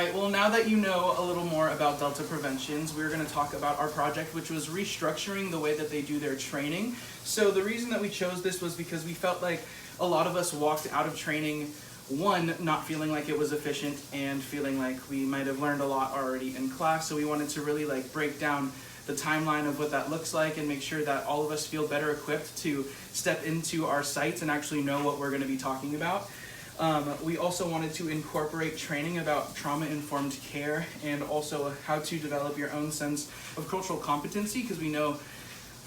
right, well, now that you know a little more about Delta Preventions, we're going to talk about our project, which was restructuring the way that they do their training. So the reason that we chose this was because we felt like a lot of us walked out of training, one, not feeling like it was efficient and feeling like we might have learned a lot already in class. So we wanted to really break down the timeline of what that looks like and make sure that all of us feel better equipped to step into our sites and actually know what we're going to be talking about. We also wanted to incorporate training about trauma-informed care and also how to develop your own sense of cultural competency, because we know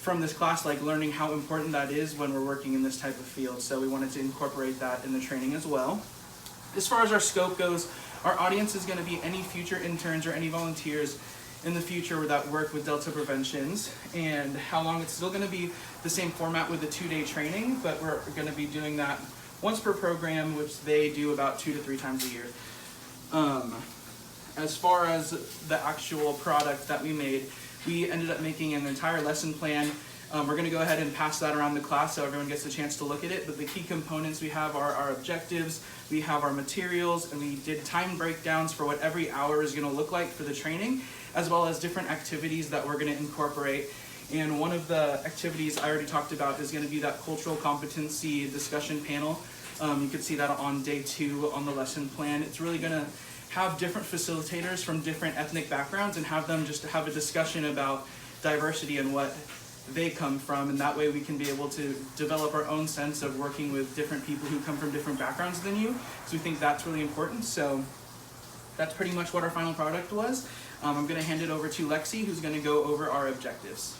from this class learning how important that is when we're working in this type of field. So we wanted to incorporate that in the training as well. As far as our scope goes, our audience is going to be any future interns or any volunteers in the future that work with Delta Preventions. And how long, it's still going to be the same format with the 2-day training, but we're going to be doing that once per program, which they do about 2 to 3 times a year. As far as the actual product that we made, we ended up making an entire lesson plan. We're going to go ahead and pass that around the class so everyone gets a chance to look at it. But the key components we have are our objectives, we have our materials, and we did time breakdowns for what every hour is going to look like for the training, as well as different activities that we're going to incorporate. And one of the activities I already talked about is going to be that cultural competency discussion panel. You can see that on day 2 on the lesson plan. It's really going to have different facilitators from different ethnic backgrounds and have them just have a discussion about diversity and what they come from, and that way we can be able to develop our own sense of working with different people who come from different backgrounds than you. So we think that's really important. So that's pretty much what our final product was. I'm going to hand it over to Lexi, who's going to go over our objectives.